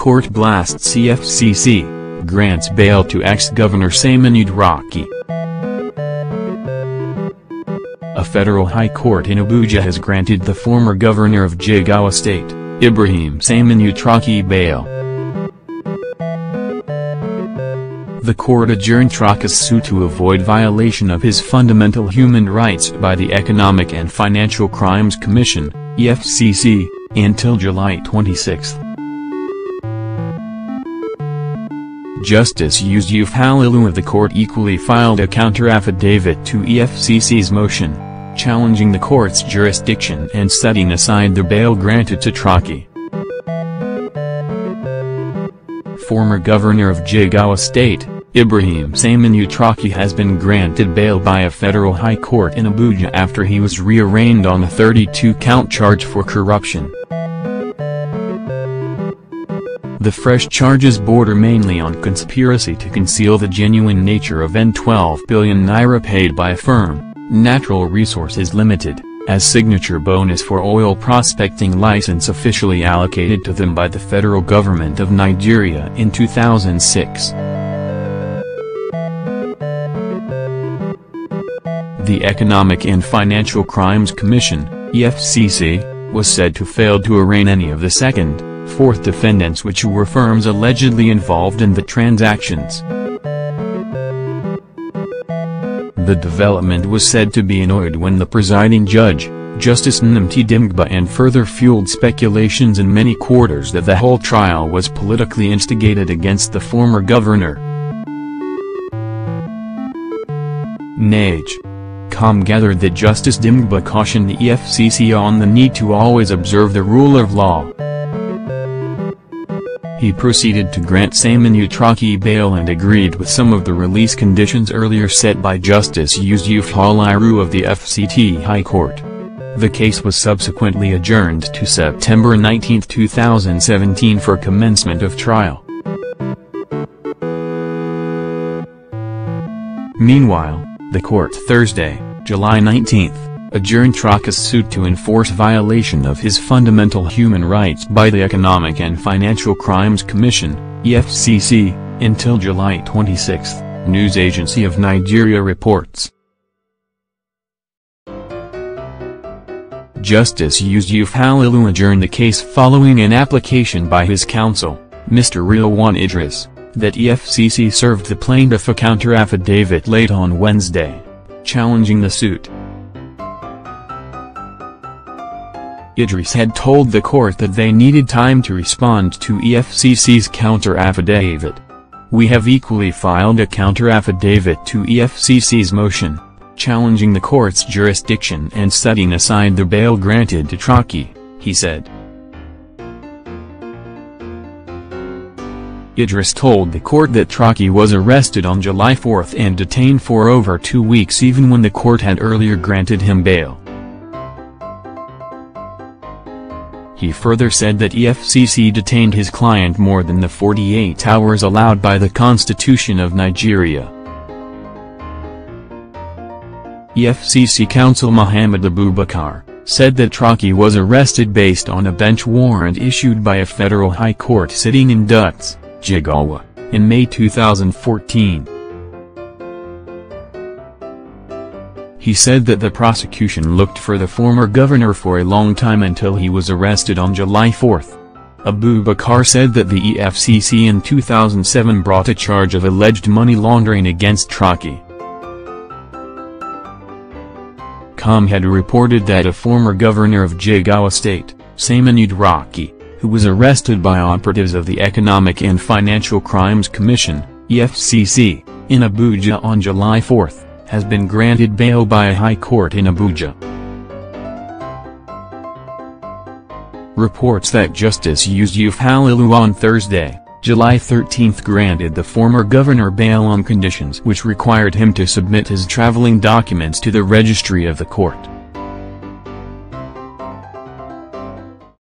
Court blasts Efcc, grants bail to ex-Governor Saminu Turaki. A federal high court in Abuja has granted the former governor of Jigawa state, Ibrahim Saminu Turaki, bail. The court adjourned Turaki's suit to avoid violation of his fundamental human rights by the Economic and Financial Crimes Commission, Efcc, until July 26. Justice Yusuf Halilu of the court equally filed a counter-affidavit to Efcc's motion, challenging the court's jurisdiction and setting aside the bail granted to Turaki. Former governor of Jigawa state, Ibrahim Saminu Turaki has been granted bail by a federal high court in Abuja after he was rearraigned on a 32-count charge for corruption. The fresh charges border mainly on conspiracy to conceal the genuine nature of N12 billion naira paid by a firm, Natural Resources Limited, as signature bonus for oil prospecting license officially allocated to them by the federal government of Nigeria in 2006. The Economic and Financial Crimes Commission, EFCC, was said to fail to arraign any of the second, fourth defendants, which were firms allegedly involved in the transactions. The development was said to be annoyed when the presiding judge, Justice Nnamdi Dimgba, and further fueled speculations in many quarters that the whole trial was politically instigated against the former governor. NAGE.com gathered that Justice Dimgba cautioned the EFCC on the need to always observe the rule of law. He proceeded to grant Saminu Turaki bail and agreed with some of the release conditions earlier set by Justice Yusuf Halilu of the FCT High Court. The case was subsequently adjourned to September 19, 2017 for commencement of trial. Meanwhile, the court Thursday, July 19, adjourned Turaki's suit to enforce violation of his fundamental human rights by the Economic and Financial Crimes Commission, EFCC, until July 26, News Agency of Nigeria reports. Justice Yusuf Halilu adjourned the case following an application by his counsel, Mr. Rilwan Idris, that EFCC served the plaintiff a counter-affidavit late on Wednesday, challenging the suit. Idris had told the court that they needed time to respond to EFCC's counter-affidavit. "We have equally filed a counter-affidavit to EFCC's motion, challenging the court's jurisdiction and setting aside the bail granted to Turaki," he said. Idris told the court that Turaki was arrested on July 4 and detained for over 2 weeks even when the court had earlier granted him bail. He further said that EFCC detained his client more than the 48 hours allowed by the Constitution of Nigeria. EFCC counsel Muhammad Abubakar said that Turaki was arrested based on a bench warrant issued by a federal high court sitting in Dutz, Jigawa, in May 2014. He said that the prosecution looked for the former governor for a long time until he was arrested on July 4. Abubakar said that the EFCC in 2007 brought a charge of alleged money laundering against Turaki. Com had reported that a former governor of Jigawa state, Saminu Turaki, who was arrested by operatives of the Economic and Financial Crimes Commission, EFCC, in Abuja on July 4, has been granted bail by a high court in Abuja. Reports that Justice Yusuf Halilu on Thursday, July 13 granted the former governor bail on conditions which required him to submit his traveling documents to the registry of the court.